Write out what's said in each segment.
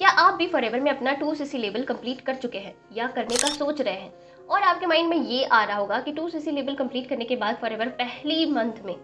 क्या आप भी फॉरएवर में अपना 2cc लेवल कंप्लीट कर चुके हैं या करने का सोच रहे हैं और आपके माइंड में ये आ रहा होगा कि 2cc लेवल कंप्लीट करने के बाद फॉरएवर पहली मंथ में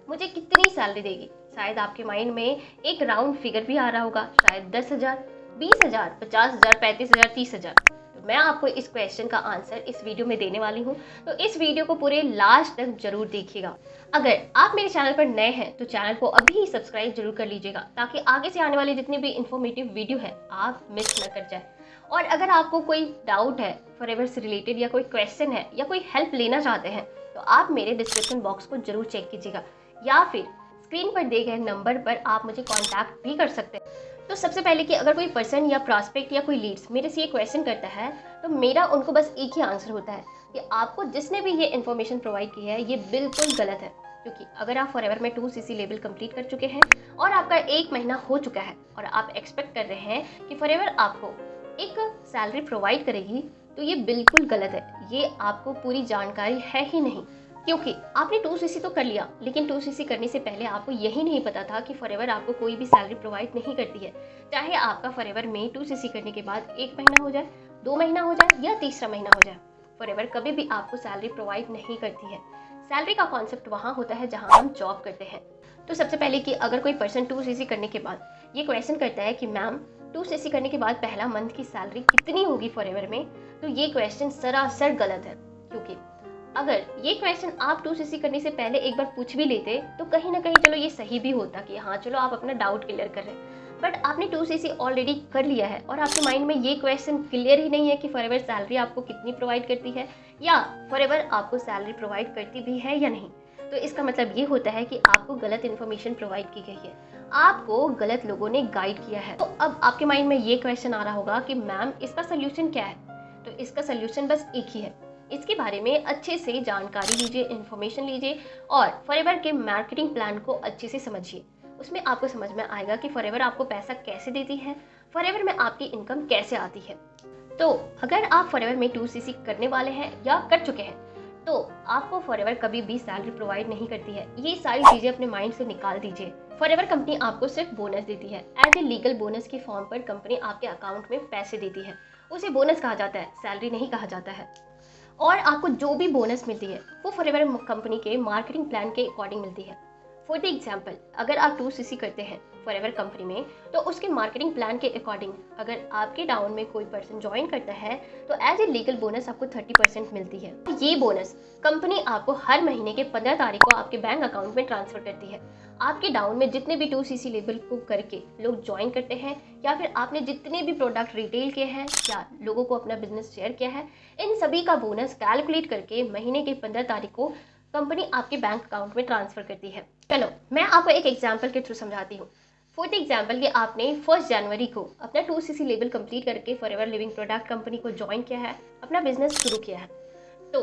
मुझे कितनी सैलरी देगी। शायद आपके माइंड में एक राउंड फिगर भी आ रहा होगा, शायद 10,000, 20,000, 50,000, 35,000, 30,000। तो मैं आपको इस क्वेश्चन का आंसर इस वीडियो में देने वाली हूँ, तो इस वीडियो को पूरे लास्ट तक जरूर देखिएगा। अगर आप मेरे चैनल पर नए हैं तो चैनल को अभी ही सब्सक्राइब जरूर कर लीजिएगा, ताकि आगे से आने वाली जितनी भी इंफॉर्मेटिव वीडियो है आप मिस न कर जाए। और अगर आपको कोई डाउट है फॉरएवर से रिलेटेड या कोई क्वेश्चन है या कोई हेल्प लेना चाहते हैं तो आप मेरे डिस्क्रिप्शन बॉक्स को जरूर चेक कीजिएगा, या फिर स्क्रीन पर दिए गए नंबर पर आप मुझे कॉन्टैक्ट भी कर सकते हैं। तो सबसे पहले कि अगर कोई पर्सन या प्रॉस्पेक्ट या कोई लीड्स मेरे से ये क्वेश्चन करता है तो मेरा उनको बस एक ही आंसर होता है कि आपको जिसने भी ये इन्फॉर्मेशन प्रोवाइड की है ये बिल्कुल गलत है। क्योंकि अगर आप फॉरएवर में 2cc लेवल कंप्लीट कर चुके हैं और आपका 1 महीना हो चुका है और आप एक्सपेक्ट कर रहे हैं कि फॉरएवर आपको एक सैलरी प्रोवाइड करेगी, तो ये बिल्कुल गलत है। ये आपको पूरी जानकारी है ही नहीं, क्योंकि आपने 2cc तो कर लिया, लेकिन 2cc करने से पहले आपको यही नहीं पता था कि फॉरएवर आपको कोई भी सैलरी प्रोवाइड नहीं करती है। चाहे आपका फॉरएवर में 2cc करने के बाद 1 महीना हो जाए, 2 महीना हो जाए या तीसरा महीना हो जाए, फॉरएवर कभी भी आपको सैलरी प्रोवाइड नहीं करती है। सैलरी का कॉन्सेप्ट वहाँ होता है जहाँ हम जॉब करते हैं। तो सबसे पहले कि अगर कोई पर्सन 2cc करने के बाद ये क्वेश्चन करता है कि मैम 2cc करने के बाद पहला मंथ की सैलरी कितनी होगी फॉरएवर में, तो ये क्वेश्चन सरासर गलत है। क्योंकि अगर ये क्वेश्चन आप 2cc करने से पहले एक बार पूछ भी लेते तो कहीं ना कहीं चलो ये सही भी होता कि हाँ चलो आप अपना डाउट क्लियर कर रहे हैं। बट आपने 2cc ऑलरेडी कर लिया है और आपके माइंड में ये क्वेश्चन क्लियर ही नहीं है कि फॉरएवर सैलरी आपको कितनी प्रोवाइड करती है या फॉरएवर आपको सैलरी प्रोवाइड करती भी है या नहीं। तो इसका मतलब ये होता है कि आपको गलत इन्फॉर्मेशन प्रोवाइड की गई है, आपको गलत लोगों ने गाइड किया है। तो अब आपके माइंड में ये क्वेश्चन आ रहा होगा कि मैम इसका सोल्यूशन क्या है। तो इसका सोल्यूशन बस एक ही है, इसके बारे में अच्छे से जानकारी लीजिए, इन्फॉर्मेशन लीजिए और फॉरएवर के मार्केटिंग प्लान को अच्छे से समझिए। उसमें आपको समझ में आएगा कि फॉरएवर आपको पैसा कैसे देती है, फॉरएवर में आपकी इनकम कैसे आती है। तो अगर आप फॉरएवर में 2cc करने वाले हैं या कर चुके हैं तो आपको फॉरएवर कभी भी सैलरी प्रोवाइड नहीं करती है। ये सारी चीजें अपने माइंड से निकाल दीजिए। फॉरएवर कंपनी आपको सिर्फ बोनस देती है। एज ए लीगल बोनस की फॉर्म पर कंपनी आपके अकाउंट में पैसे देती है, उसे बोनस कहा जाता है, सैलरी नहीं कहा जाता है। और आपको जो भी बोनस मिलती है वो फॉरएवर कंपनी के मार्केटिंग प्लान के अकॉर्डिंग मिलती है। फॉर द एग्जाम्पल, अगर आप 2cc करते हैं फॉरएवर कंपनी में तो उसके मार्केटिंग प्लान के अकॉर्डिंग अगर आपके डाउन में कोई पर्सन ज्वाइन करता है तो एज ए लीगल बोनस आपको 30% मिलती है। ये बोनस कंपनी आपको हर महीने के 15 तारीख को आपके बैंक अकाउंट में ट्रांसफर करती है। आपके डाउन में जितने भी 2cc लेवल को करके लोग ज्वाइन करते हैं या फिर आपने जितने भी प्रोडक्ट रिटेल किए हैं या लोगों को अपना बिजनेस शेयर किया है, इन सभी का बोनस कैलकुलेट करके महीने के 15 तारीख को कंपनी आपके बैंक अकाउंट में ट्रांसफर करती है। चलो मैं आपको एक एग्जांपल के थ्रू समझाती हूँ। फॉर द एग्जांपल कि आपने 1 जनवरी को अपना 2cc लेवल कंप्लीट करके फॉरएवर लिविंग प्रोडक्ट कंपनी को ज्वाइन किया है, अपना बिजनेस शुरू किया है। तो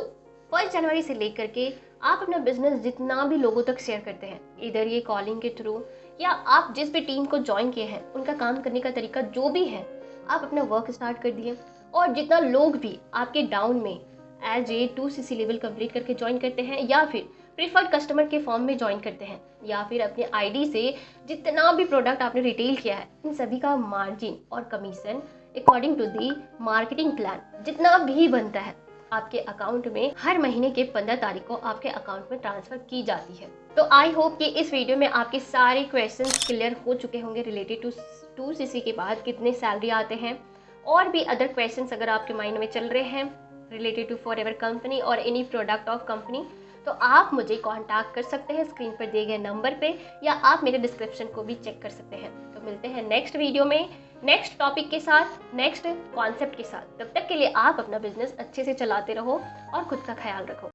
1 जनवरी से लेकर के आप अपना बिजनेस जितना भी लोगों तक शेयर करते हैं, इधर ये कॉलिंग के थ्रू या आप जिस भी टीम को ज्वाइन किए हैं उनका काम करने का तरीका जो भी है, आप अपना वर्क स्टार्ट कर दिए। और जितना लोग भी आपके डाउन में as a 2cc level complete करके ज्वाइन करते हैं या फिर प्रीफर्ड कस्टमर के फॉर्म में ज्वाइन करते हैं या फिर अपने आईडी से जितना भी प्रोडक्ट आपने रिटेल किया है, इन सभी का मार्जिन और commission according to the marketing plan जितना भी बनता है आपके अकाउंट में हर महीने के 15 तारीख को आपके अकाउंट में ट्रांसफर की जाती है। तो आई होप कि इस वीडियो में आपके सारे क्वेश्चंस क्लियर हो चुके होंगे रिलेटेड टू 2cc के बाद कितने सैलरी आते हैं। और भी अदर क्वेश्चंस अगर आपके माइंड में चल रहे हैं रिलेटेड टू फॉरएवर कंपनी और एनी प्रोडक्ट ऑफ कंपनी, तो आप मुझे कांटेक्ट कर सकते हैं स्क्रीन पर दिए गए नंबर पे, या आप मेरे डिस्क्रिप्शन को भी चेक कर सकते हैं। तो मिलते हैं नेक्स्ट वीडियो में नेक्स्ट टॉपिक के साथ, नेक्स्ट कॉन्सेप्ट के साथ। तब तक के लिए आप अपना बिजनेस अच्छे से चलाते रहो और खुद का ख्याल रखो।